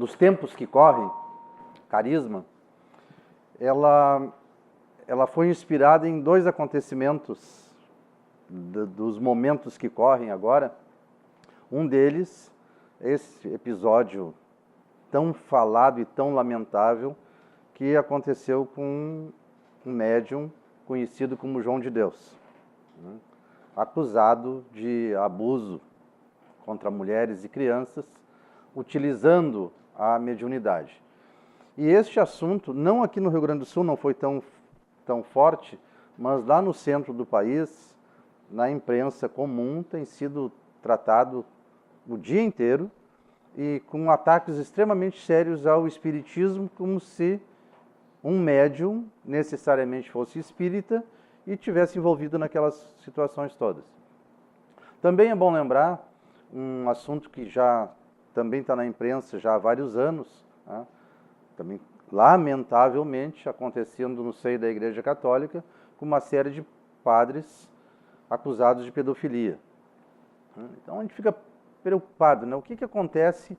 dos tempos que correm, carisma, ela foi inspirada em dois acontecimentos dos momentos que correm agora. Um deles, esse episódio tão falado e tão lamentável que aconteceu com um médium conhecido como João de Deus, né? Acusado de abuso contra mulheres e crianças, utilizando a mediunidade. E este assunto, não aqui no Rio Grande do Sul, não foi tão forte, mas lá no centro do país, na imprensa comum, tem sido tratado o dia inteiro e com ataques extremamente sérios ao espiritismo, como se um médium necessariamente fosse espírita e tivesse envolvido naquelas situações todas. Também é bom lembrar um assunto que já também está na imprensa já há vários anos, né? Também lamentavelmente acontecendo no seio da Igreja Católica, com uma série de padres acusados de pedofilia. Então a gente fica preocupado, né? O que acontece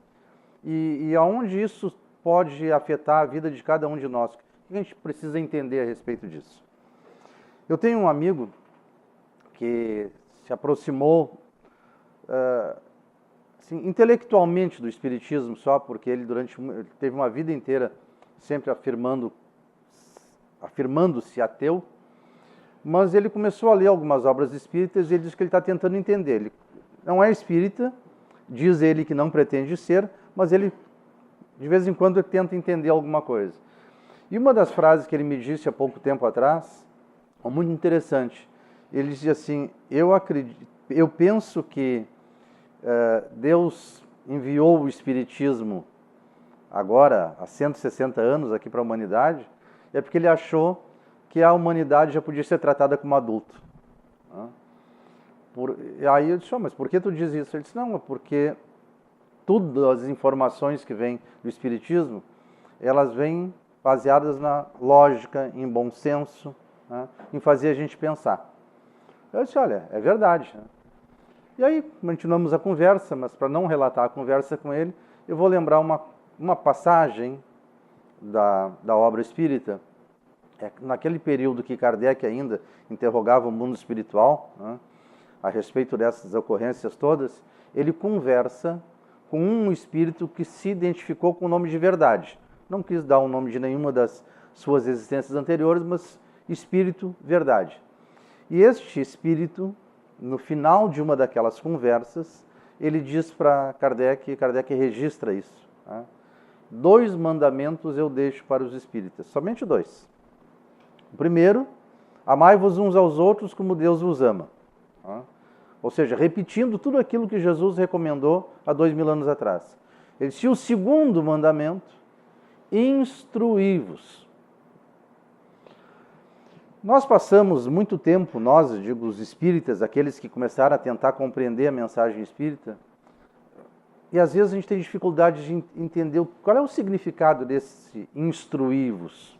e aonde isso pode afetar a vida de cada um de nós? O que a gente precisa entender a respeito disso? Eu tenho um amigo que se aproximou assim, intelectualmente do espiritismo só, porque ele ele teve uma vida inteira sempre afirmando-se ateu, mas ele começou a ler algumas obras espíritas e ele diz que ele está tentando entender. Ele não é espírita, diz ele que não pretende ser, mas ele de vez em quando tenta entender alguma coisa. E uma das frases que ele me disse há pouco tempo atrás, é muito interessante. Ele disse assim: eu penso que Deus enviou o espiritismo agora, há 160 anos aqui para a humanidade, é porque ele achou que a humanidade já podia ser tratada como adulto. E aí eu disse: mas por que tu diz isso? Ele disse: não, é porque todas as informações que vêm do espiritismo, elas vêm baseadas na lógica, em bom senso, né, em fazer a gente pensar. Eu disse: olha, é verdade. E aí continuamos a conversa, mas para não relatar a conversa com ele, eu vou lembrar uma passagem da obra espírita. Naquele período que Kardec ainda interrogava o mundo espiritual, né, a respeito dessas ocorrências todas, ele conversa com um espírito que se identificou com o nome de Verdade. Não quis dar o nome de nenhuma das suas existências anteriores, mas Espírito Verdade. E este espírito, no final de uma daquelas conversas, ele diz para Kardec, e Kardec registra isso, né? 2 mandamentos eu deixo para os espíritas, somente 2. O primeiro, amai-vos uns aos outros como Deus vos ama. Ou seja, repetindo tudo aquilo que Jesus recomendou há 2000 anos atrás. Ele disse: o segundo mandamento, instruí-vos. Nós passamos muito tempo, nós, eu digo os espíritas, aqueles que começaram a tentar compreender a mensagem espírita, e às vezes a gente tem dificuldade de entender qual é o significado desse instruí-vos.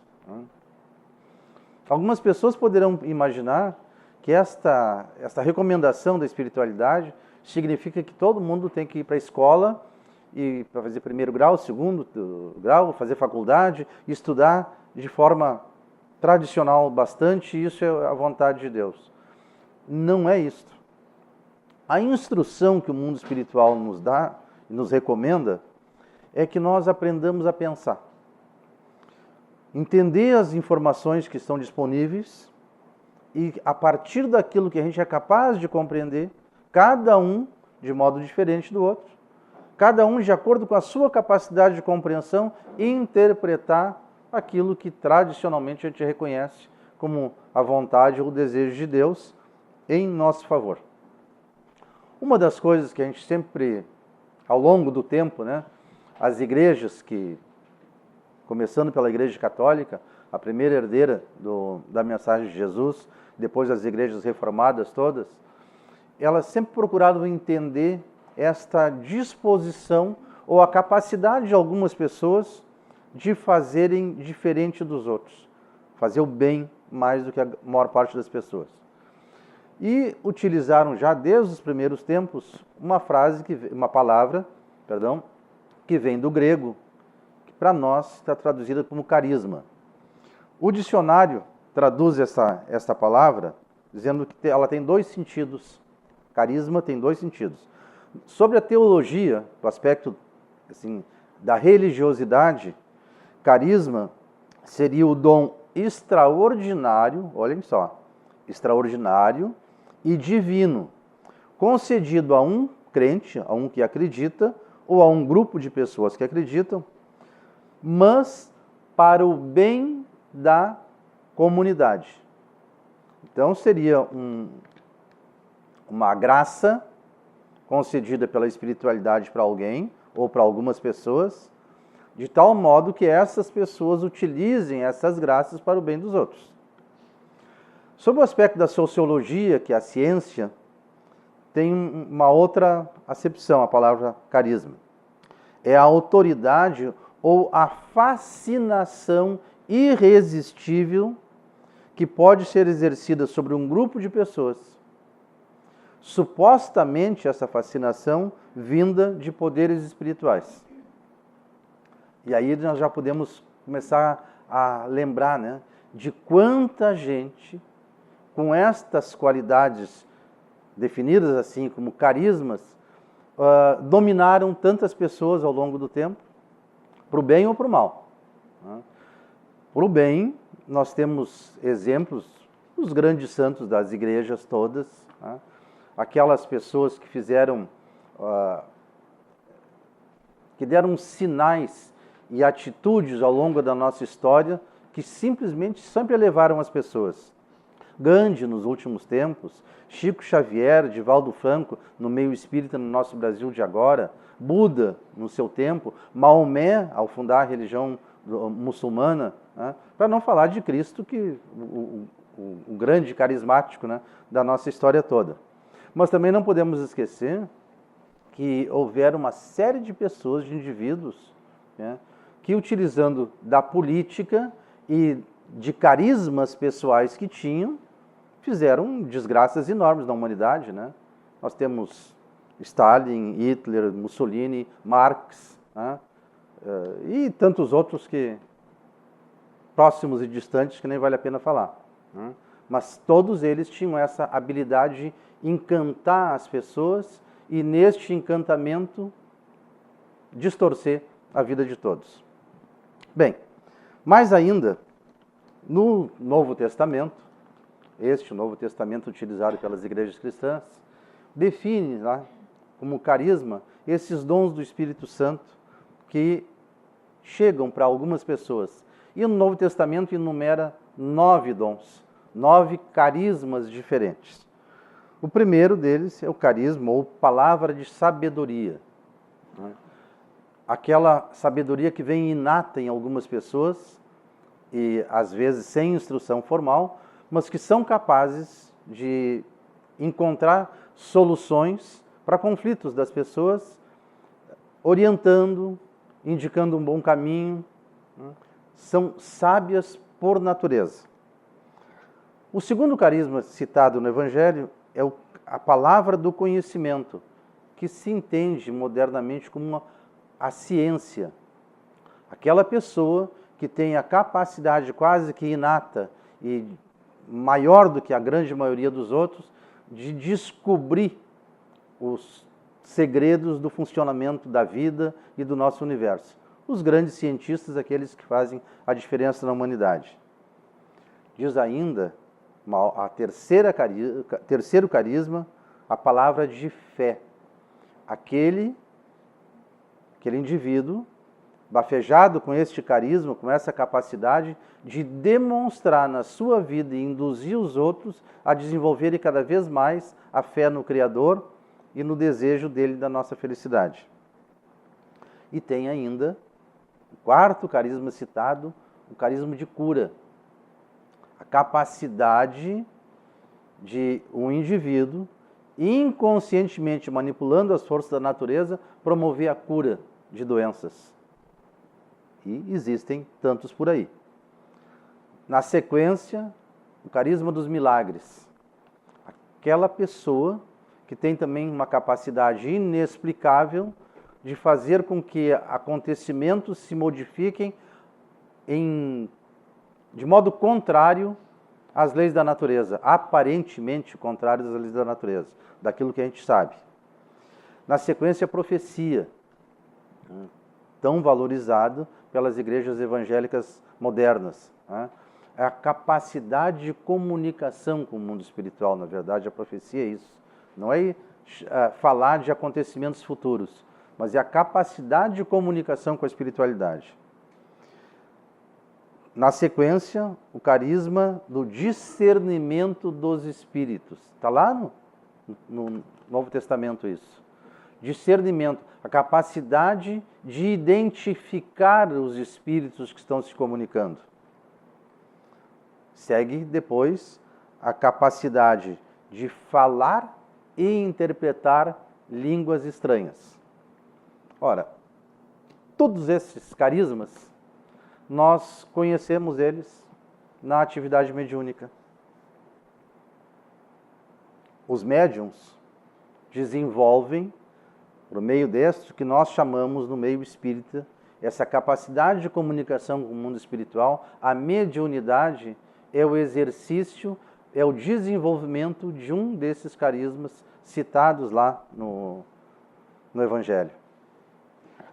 Algumas pessoas poderão imaginar que esta recomendação da espiritualidade significa que todo mundo tem que ir para a escola e para fazer primeiro grau, segundo grau, fazer faculdade, estudar de forma tradicional bastante, e isso é a vontade de Deus. Não é isto. A instrução que o mundo espiritual nos dá e nos recomenda é que nós aprendamos a pensar, entender as informações que estão disponíveis e, a partir daquilo que a gente é capaz de compreender, cada um de modo diferente do outro, cada um de acordo com a sua capacidade de compreensão, interpretar aquilo que tradicionalmente a gente reconhece como a vontade ou o desejo de Deus em nosso favor. Uma das coisas que a gente sempre, ao longo do tempo, né, as igrejas que, começando pela Igreja Católica, a primeira herdeira da mensagem de Jesus, depois as igrejas reformadas todas, elas sempre procuraram entender esta disposição ou a capacidade de algumas pessoas de fazerem diferente dos outros, fazer o bem mais do que a maior parte das pessoas. E utilizaram já desde os primeiros tempos uma palavra, que vem do grego, para nós está traduzida como carisma. O dicionário traduz essa palavra dizendo que ela tem dois sentidos. Carisma tem dois sentidos. Sobre a teologia, o aspecto assim, da religiosidade, carisma seria o dom extraordinário, olhem só, extraordinário e divino, concedido a um crente, a um que acredita, ou a um grupo de pessoas que acreditam, mas para o bem da comunidade. Então seria uma graça concedida pela espiritualidade para alguém ou para algumas pessoas, de tal modo que essas pessoas utilizem essas graças para o bem dos outros. Sob o aspecto da sociologia, que é a ciência, tem uma outra acepção, a palavra carisma. É a autoridade ou a fascinação irresistível que pode ser exercida sobre um grupo de pessoas. Supostamente essa fascinação vinda de poderes espirituais. E aí nós já podemos começar a lembrar, né, de quanta gente com estas qualidades definidas assim como carismas dominaram tantas pessoas ao longo do tempo, para o bem ou para o mal. Para o bem, nós temos exemplos, os grandes santos das igrejas todas, aquelas pessoas que fizeram, que deram sinais e atitudes ao longo da nossa história que simplesmente sempre elevaram as pessoas. Gandhi nos últimos tempos, Chico Xavier, Divaldo Franco no meio espírita no nosso Brasil de agora, Buda no seu tempo, Maomé ao fundar a religião muçulmana, para não falar de Cristo, que o grande carismático, né, da nossa história toda. Mas também não podemos esquecer que houveram uma série de pessoas, de indivíduos, né, que utilizando da política e de carismas pessoais que tinham, fizeram desgraças enormes na humanidade, né? Nós temos Stalin, Hitler, Mussolini, Marx, né? E tantos outros que próximos e distantes que nem vale a pena falar, né? Mas todos eles tinham essa habilidade de encantar as pessoas e neste encantamento distorcer a vida de todos. Bem, mais ainda, no Novo Testamento, este Novo Testamento utilizado pelas igrejas cristãs, define lá como carisma esses dons do Espírito Santo que chegam para algumas pessoas. E no Novo Testamento enumera 9 dons, 9 carismas diferentes. O primeiro deles é o carisma ou palavra de sabedoria. Aquela sabedoria que vem inata em algumas pessoas e às vezes sem instrução formal, mas que são capazes de encontrar soluções para conflitos das pessoas, orientando, indicando um bom caminho. São sábias por natureza. O segundo carisma citado no Evangelho é a palavra do conhecimento, que se entende modernamente como a ciência. Aquela pessoa que tem a capacidade quase que inata e maior do que a grande maioria dos outros de descobrir os segredos do funcionamento da vida e do nosso universo. Os grandes cientistas, aqueles que fazem a diferença na humanidade. Diz ainda a terceiro carisma, a palavra de fé. Aquele indivíduo bafejado com este carisma, com essa capacidade de demonstrar na sua vida e induzir os outros a desenvolverem cada vez mais a fé no Criador e no desejo dele da nossa felicidade. E tem ainda o quarto carisma citado, o carisma de cura. A capacidade de um indivíduo, inconscientemente manipulando as forças da natureza, promover a cura de doenças. E existem tantos por aí. Na sequência, o carisma dos milagres. Aquela pessoa que tem também uma capacidade inexplicável de fazer com que acontecimentos se modifiquem de modo contrário às leis da natureza, aparentemente contrários às leis da natureza, daquilo que a gente sabe. Na sequência, a profecia, tão valorizado pelas igrejas evangélicas modernas. A capacidade de comunicação com o mundo espiritual, na verdade, a profecia é isso. Não é falar de acontecimentos futuros, mas é a capacidade de comunicação com a espiritualidade. Na sequência, o carisma do discernimento dos espíritos. Está lá no Novo Testamento isso. Discernimento, a capacidade de identificar os espíritos que estão se comunicando. Segue depois a capacidade de falar e interpretar línguas estranhas. Ora, todos esses carismas, nós conhecemos eles na atividade mediúnica. Os médiuns desenvolvem, por meio deste, que nós chamamos no meio espírita, essa capacidade de comunicação com o mundo espiritual. A mediunidade é o exercício, é o desenvolvimento de um desses carismas citados lá no Evangelho.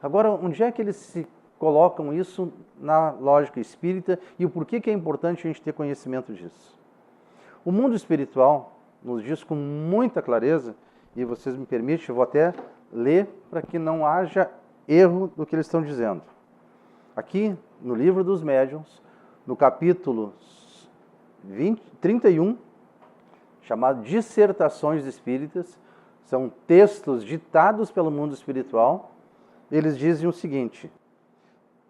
Agora, onde é que eles se colocam isso na lógica espírita e o porquê que é importante a gente ter conhecimento disso? O mundo espiritual nos diz com muita clareza, e vocês me permitem, eu vou até ler para que não haja erro do que eles estão dizendo. Aqui, no Livro dos Médiuns, no capítulo 31, chamado Dissertações Espíritas, são textos ditados pelo mundo espiritual. Eles dizem o seguinte: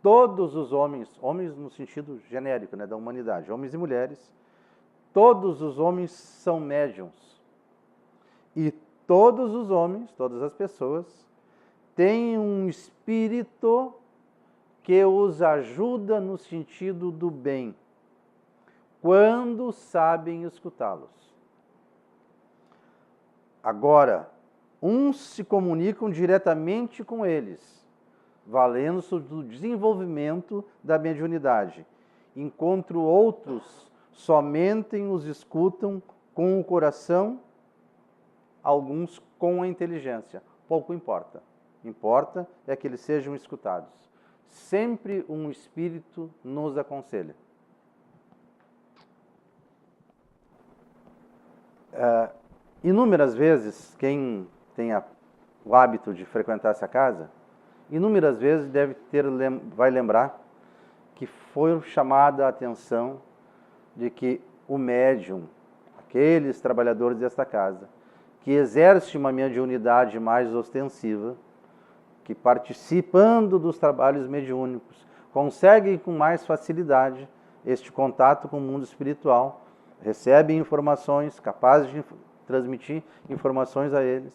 todos os homens no sentido genérico, da humanidade, homens e mulheres, todos os homens são médiuns. E todos os homens, todas as pessoas, têm um espírito que os ajuda no sentido do bem, quando sabem escutá-los. Agora, uns se comunicam diretamente com eles, valendo-se do desenvolvimento da mediunidade, enquanto outros somente os escutam com o coração, alguns com a inteligência. Pouco importa. Importa é que eles sejam escutados. Sempre um espírito nos aconselha. Inúmeras vezes, quem tem o hábito de frequentar essa casa, inúmeras vezes vai lembrar que foi chamada a atenção de que o médium, aqueles trabalhadores desta casa, que exerce uma mediunidade mais ostensiva, que participando dos trabalhos mediúnicos, conseguem com mais facilidade este contato com o mundo espiritual, recebem informações, capazes de transmitir informações a eles.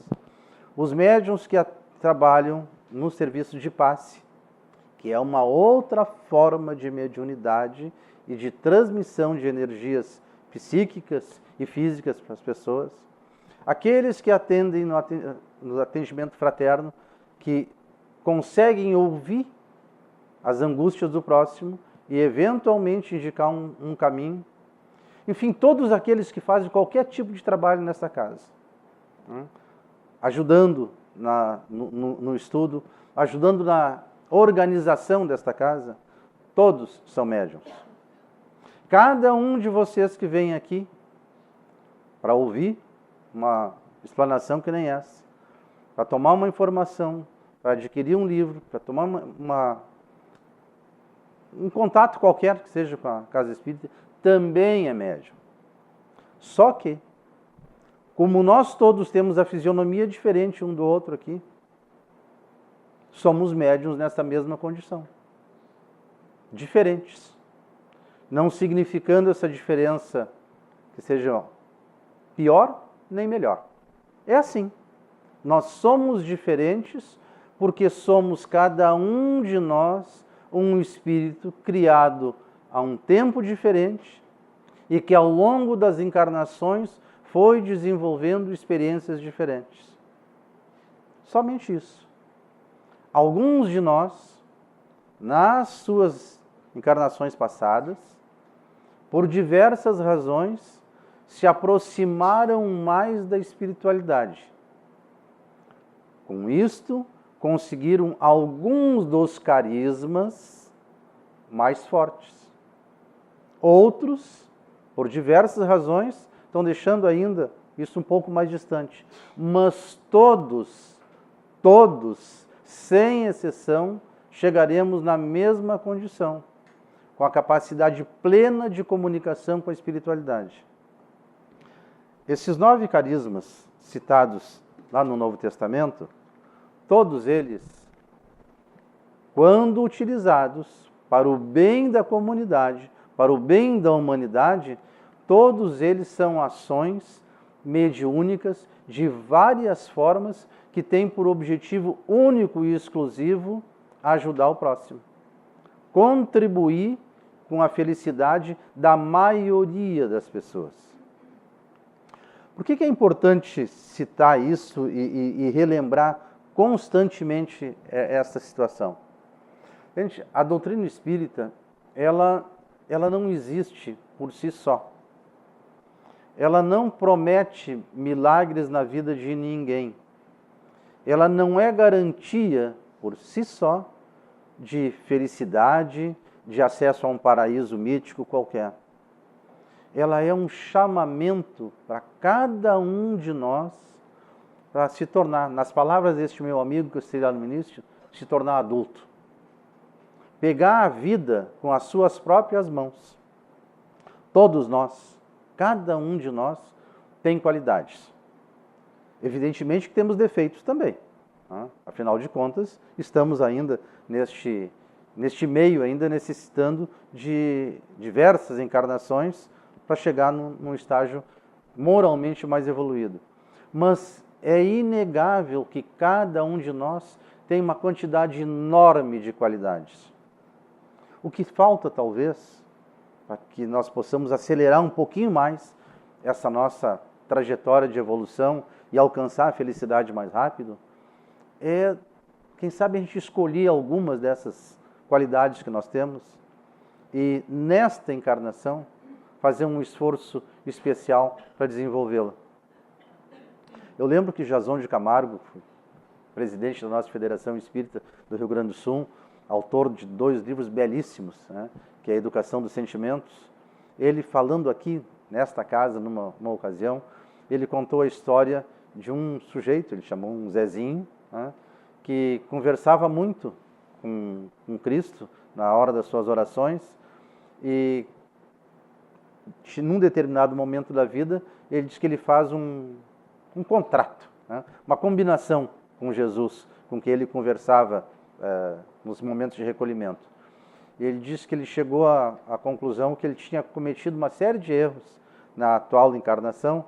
Os médiuns que trabalham no serviço de passe, que é uma outra forma de mediunidade e de transmissão de energias psíquicas e físicas para as pessoas. Aqueles que atendem no atendimento fraterno, que conseguem ouvir as angústias do próximo e eventualmente indicar um caminho. Enfim, todos aqueles que fazem qualquer tipo de trabalho nessa casa, ajudando no estudo, ajudando na organização desta casa, todos são médiuns. Cada um de vocês que vem aqui para ouvir uma explanação que nem essa, para tomar uma informação, para adquirir um livro, para tomar um contato qualquer que seja com a casa espírita, também é médium. Só que, como nós todos temos a fisionomia diferente um do outro aqui, somos médiuns nessa mesma condição. Diferentes. Não significando essa diferença que seja pior nem melhor. É assim. Nós somos diferentes porque somos cada um de nós um espírito criado a um tempo diferente e que ao longo das encarnações foi desenvolvendo experiências diferentes. Somente isso. alguns de nós, nas suas encarnações passadas, por diversas razões, se aproximaram mais da espiritualidade. Com isto, conseguiram alguns dos carismas mais fortes. Outros, por diversas razões, estão deixando ainda isso um pouco mais distante. Mas todos, sem exceção, chegaremos na mesma condição, com a capacidade plena de comunicação com a espiritualidade. Esses 9 carismas citados lá no Novo Testamento, todos eles, quando utilizados para o bem da comunidade, para o bem da humanidade, todos eles são ações mediúnicas de várias formas que têm por objetivo único e exclusivo ajudar o próximo, contribuir com a felicidade da maioria das pessoas. Por que é importante citar isso e relembrar constantemente essa situação? Gente, a doutrina espírita, ela não existe por si só. Ela não promete milagres na vida de ninguém. Ela não é garantia por si só de felicidade, de acesso a um paraíso mítico qualquer. Ela é um chamamento para cada um de nós para se tornar, nas palavras deste meu amigo que eu citei lá no início, se tornar adulto. Pegar a vida com as suas próprias mãos. Todos nós, cada um de nós, tem qualidades. Evidentemente que temos defeitos também. Afinal de contas, estamos ainda neste meio, ainda necessitando de diversas encarnações para chegar num estágio moralmente mais evoluído. Mas é inegável que cada um de nós tem uma quantidade enorme de qualidades. O que falta, talvez, para que nós possamos acelerar um pouquinho mais essa nossa trajetória de evolução e alcançar a felicidade mais rápido, é, quem sabe, a gente escolher algumas dessas qualidades que nós temos e, nesta encarnação, fazer um esforço especial para desenvolvê-la. Eu lembro que Jason de Camargo, presidente da nossa Federação Espírita do Rio Grande do Sul, autor de 2 livros belíssimos, que é a Educação dos Sentimentos, ele falando aqui nesta casa, numa ocasião, ele contou a história de um sujeito, ele chamou um Zezinho, que conversava muito com Cristo na hora das suas orações e, num determinado momento da vida, ele diz que ele faz um contrato, uma combinação com Jesus, com quem ele conversava nos momentos de recolhimento. E ele disse que ele chegou à conclusão que ele tinha cometido uma série de erros na atual encarnação,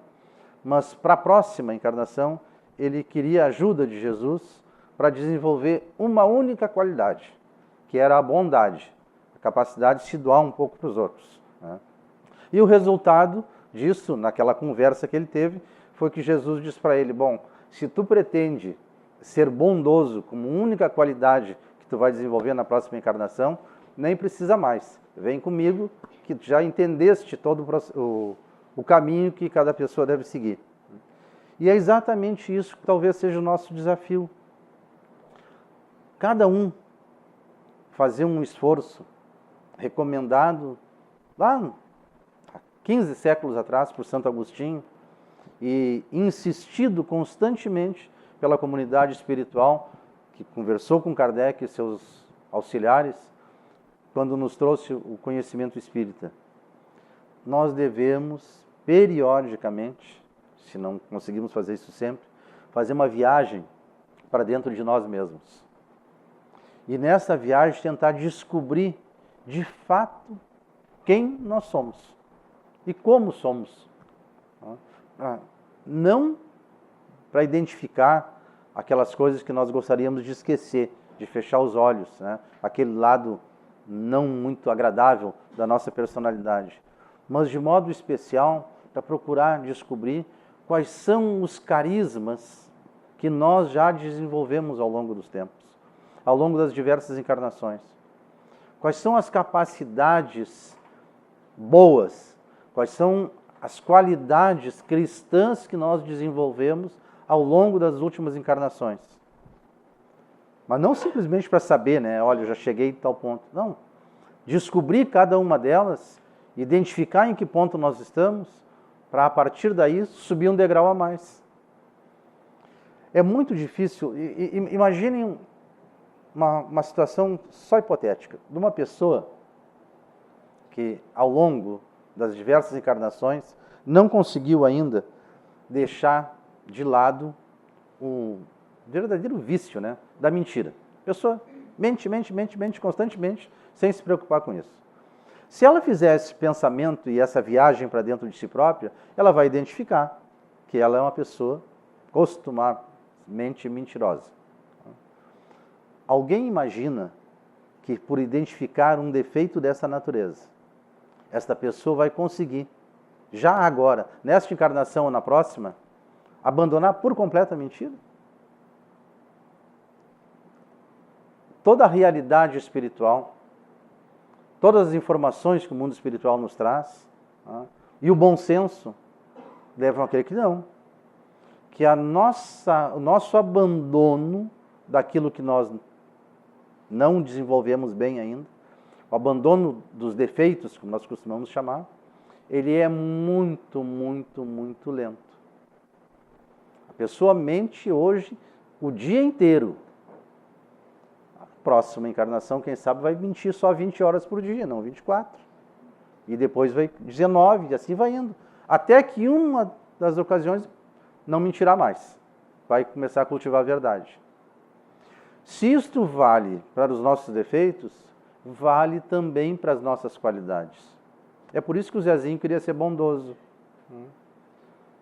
mas para a próxima encarnação ele queria a ajuda de Jesus para desenvolver uma única qualidade, que era a bondade, a capacidade de se doar um pouco para os outros. E o resultado disso, naquela conversa que ele teve, foi que Jesus disse para ele: bom, se tu pretende ser bondoso como única qualidade que tu vai desenvolver na próxima encarnação, nem precisa mais. Vem comigo, que tu já entendeste todo o caminho que cada pessoa deve seguir. E é exatamente isso que talvez seja o nosso desafio. Cada um fazer um esforço recomendado lá há 15 séculos atrás por Santo Agostinho e insistido constantemente pela comunidade espiritual que conversou com Kardec e seus auxiliares quando nos trouxe o conhecimento espírita. Nós devemos, periodicamente, se não conseguimos fazer isso sempre, fazer uma viagem para dentro de nós mesmos. E nessa viagem tentar descobrir, de fato, quem nós somos e como somos. Não para identificar aquelas coisas que nós gostaríamos de esquecer, de fechar os olhos, aquele lado não muito agradável da nossa personalidade, mas de modo especial para procurar descobrir quais são os carismas que nós já desenvolvemos ao longo dos tempos. ao longo das diversas encarnações? Quais são as capacidades boas? Quais são as qualidades cristãs que nós desenvolvemos ao longo das últimas encarnações? Mas não simplesmente para saber, né? Olha, eu já cheguei em tal ponto. Não. Descobrir cada uma delas, identificar em que ponto nós estamos, para a partir daí subir um degrau a mais. É muito difícil. Imaginem uma situação só hipotética, de uma pessoa que ao longo das diversas encarnações não conseguiu ainda deixar de lado o verdadeiro vício, né, da mentira. A pessoa mente constantemente, sem se preocupar com isso. Se ela fizer esse pensamento e essa viagem para dentro de si própria, ela vai identificar que ela é uma pessoa costumamente mentirosa. Alguém imagina que por identificar um defeito dessa natureza, esta pessoa vai conseguir, já agora, nesta encarnação ou na próxima, abandonar por completo a mentira? Toda a realidade espiritual, todas as informações que o mundo espiritual nos traz, e o bom senso, levam a crer que não. Que o nosso abandono daquilo que nós não desenvolvemos bem ainda, o abandono dos defeitos, como nós costumamos chamar, ele é muito lento. A pessoa mente hoje o dia inteiro. A próxima encarnação, quem sabe, vai mentir só 20 horas por dia, não 24. E depois vai 19, e assim vai indo. Até que uma das ocasiões não mentirá mais. Vai começar a cultivar a verdade. Se isto vale para os nossos defeitos, vale também para as nossas qualidades. É por isso que o Zezinho queria ser bondoso.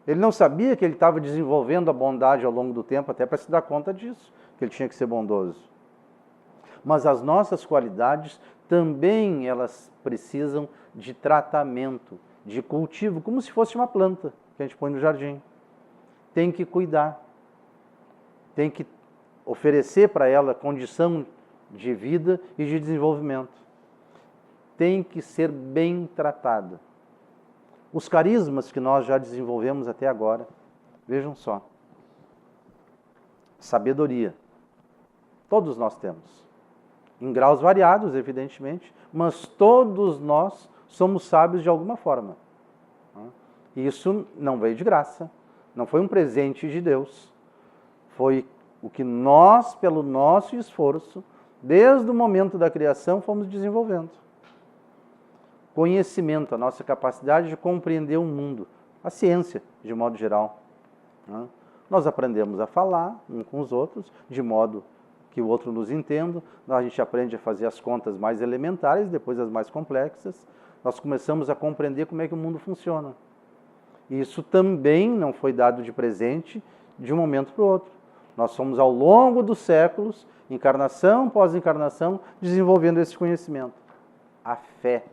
Ele não sabia que ele estava desenvolvendo a bondade ao longo do tempo, até para se dar conta disso, que ele tinha que ser bondoso. Mas as nossas qualidades também elas precisam de tratamento, de cultivo, como se fosse uma planta que a gente põe no jardim. Tem que cuidar, tem que oferecer para ela condição de vida e de desenvolvimento. Tem que ser bem tratada. Os carismas que nós já desenvolvemos até agora, vejam só. Sabedoria. Todos nós temos. Em graus variados, evidentemente, mas todos nós somos sábios de alguma forma. Isso não veio de graça, não foi um presente de Deus. Foi o que nós, pelo nosso esforço, desde o momento da criação, fomos desenvolvendo. Conhecimento, a nossa capacidade de compreender o mundo, a ciência, de modo geral. Nós aprendemos a falar uns com os outros, de modo que o outro nos entenda. A gente aprende a fazer as contas mais elementares, depois as mais complexas. Nós começamos a compreender como é que o mundo funciona. Isso também não foi dado de presente de um momento para o outro. Nós fomos, ao longo dos séculos, encarnação após encarnação, desenvolvendo esse conhecimento. A fé.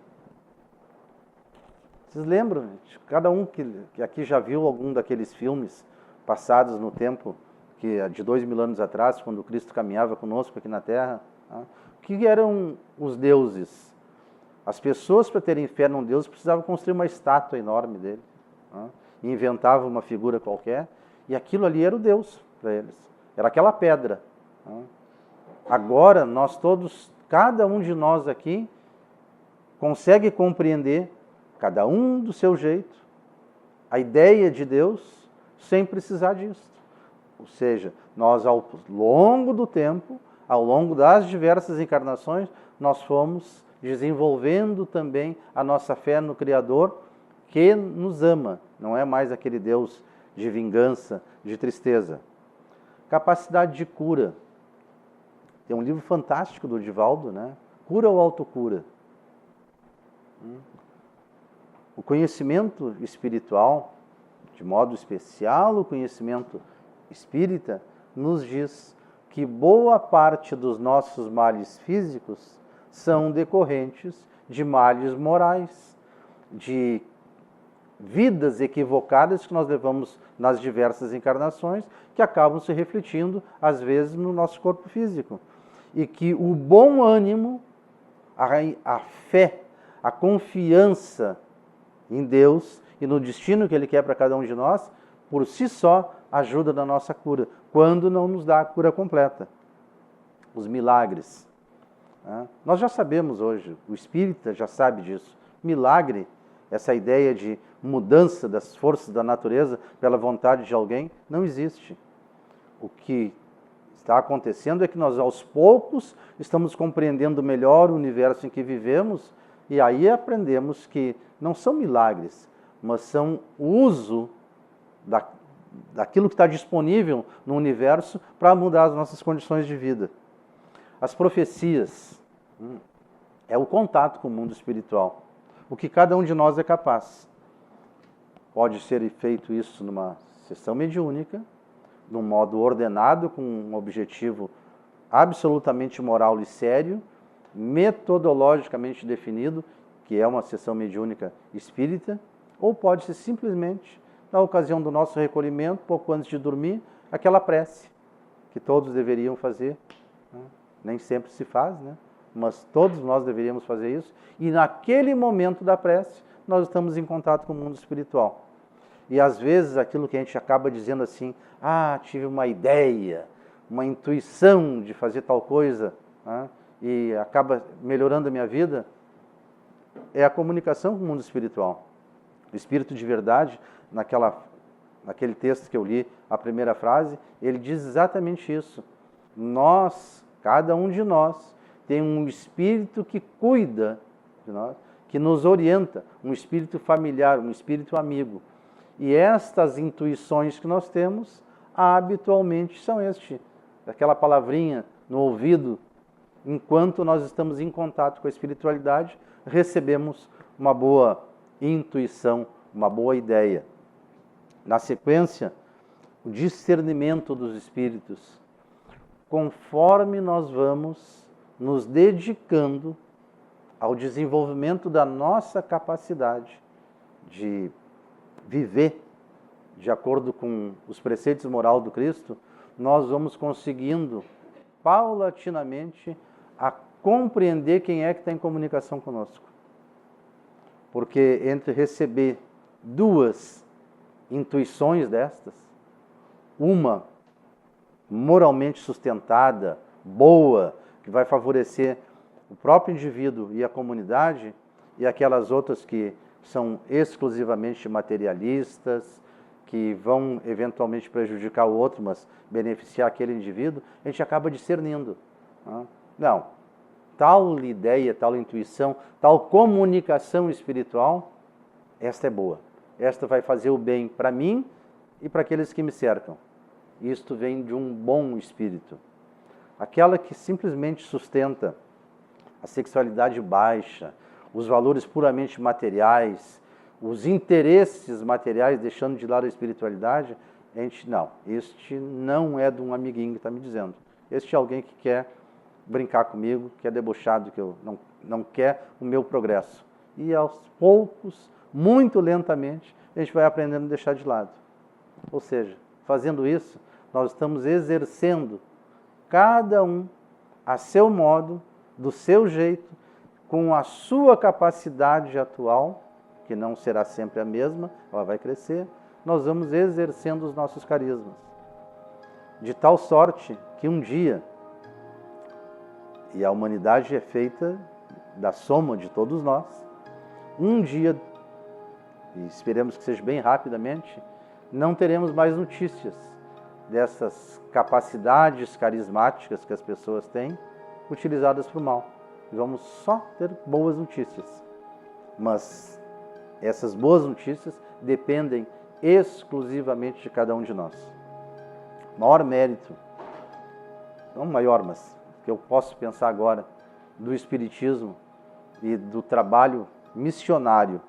Vocês lembram? Cada um que aqui já viu algum daqueles filmes passados no tempo, que de 2000 anos atrás, quando Cristo caminhava conosco aqui na Terra, o que eram os deuses? As pessoas, para terem fé num Deus, precisavam construir uma estátua enorme dele. Inventavam uma figura qualquer, e aquilo ali era o Deus para eles. Era aquela pedra. Agora, nós todos, cada um de nós aqui, consegue compreender, cada um do seu jeito, a ideia de Deus, sem precisar disso. Ou seja, nós, ao longo do tempo, ao longo das diversas encarnações, nós fomos desenvolvendo também a nossa fé no Criador, que nos ama. Não é mais aquele Deus de vingança, de tristeza. Capacidade de cura. Tem um livro fantástico do Divaldo, né? Cura ou autocura? O conhecimento espiritual, de modo especial o conhecimento espírita, nos diz que boa parte dos nossos males físicos são decorrentes de males morais, de vidas equivocadas que nós levamos nas diversas encarnações, que acabam se refletindo, às vezes, no nosso corpo físico. e que o bom ânimo, a fé, a confiança em Deus e no destino que Ele quer para cada um de nós, por si só, ajuda na nossa cura, quando não nos dá a cura completa. Os milagres. Nós já sabemos hoje, o espírita já sabe disso. Milagre, essa ideia de mudança das forças da natureza pela vontade de alguém, não existe. O que está acontecendo é que nós, aos poucos, estamos compreendendo melhor o universo em que vivemos, e aí aprendemos que não são milagres, mas são o uso daquilo que está disponível no universo para mudar as nossas condições de vida. As profecias é o contato com o mundo espiritual, o que cada um de nós é capaz. Pode ser feito isso numa sessão mediúnica, num modo ordenado, com um objetivo absolutamente moral e sério, metodologicamente definido, que é uma sessão mediúnica espírita, ou pode ser simplesmente, na ocasião do nosso recolhimento, pouco antes de dormir, aquela prece que todos deveriam fazer. Nem sempre se faz, né? Mas todos nós deveríamos fazer isso. E naquele momento da prece, nós estamos em contato com o mundo espiritual. E às vezes aquilo que a gente acaba dizendo assim, tive uma ideia, uma intuição de fazer tal coisa, e acaba melhorando a minha vida, é a comunicação com o mundo espiritual. O Espírito de Verdade, naquele texto que eu li, a primeira frase, ele diz exatamente isso. Cada um de nós, tem um espírito que cuida de nós, que nos orienta, um espírito familiar, um espírito amigo. E estas intuições que nós temos, habitualmente são aquela palavrinha no ouvido, enquanto nós estamos em contato com a espiritualidade, recebemos uma boa intuição, uma boa ideia. Na sequência, o discernimento dos espíritos. Conforme nós vamos nos dedicando ao desenvolvimento da nossa capacidade de viver de acordo com os preceitos morais do Cristo, nós vamos conseguindo, paulatinamente, a compreender quem é que está em comunicação conosco. Porque entre receber duas intuições destas, uma moralmente sustentada, boa, que vai favorecer o próprio indivíduo e a comunidade, e aquelas outras que são exclusivamente materialistas, que vão eventualmente prejudicar o outro, mas beneficiar aquele indivíduo, a gente acaba discernindo. Não, tal ideia, tal intuição, tal comunicação espiritual, esta é boa. Esta vai fazer o bem para mim e para aqueles que me cercam. Isto vem de um bom espírito. Aquela que simplesmente sustenta a sexualidade baixa, os valores puramente materiais, os interesses materiais, deixando de lado a espiritualidade, este não é de um amiguinho que está me dizendo. Este é alguém que quer brincar comigo, que é debochado, que eu não quer o meu progresso. E aos poucos, muito lentamente, a gente vai aprendendo a deixar de lado. Ou seja, fazendo isso, nós estamos exercendo, cada um, a seu modo, do seu jeito, com a sua capacidade atual, que não será sempre a mesma, ela vai crescer, nós vamos exercendo os nossos carismas. De tal sorte que um dia, e a humanidade é feita da soma de todos nós, um dia, e esperemos que seja bem rapidamente, não teremos mais notícias dessas capacidades carismáticas que as pessoas têm, utilizadas para o mal. E vamos só ter boas notícias. Mas essas boas notícias dependem exclusivamente de cada um de nós. O maior mérito, não maior, mas que eu posso pensar agora, do Espiritismo e do trabalho missionário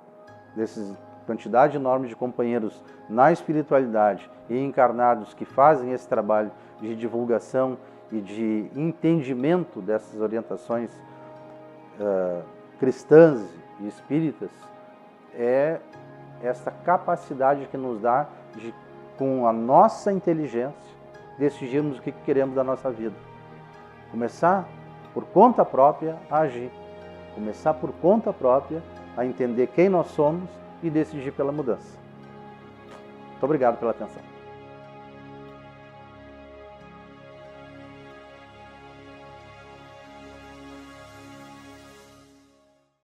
dessas quantidade enorme de companheiros na espiritualidade e encarnados que fazem esse trabalho de divulgação e de entendimento dessas orientações cristãs e espíritas, é essa capacidade que nos dá de, com a nossa inteligência, decidirmos o que queremos da nossa vida. Começar por conta própria a agir. Começar por conta própria a entender quem nós somos e decidir pela mudança. Muito obrigado pela atenção.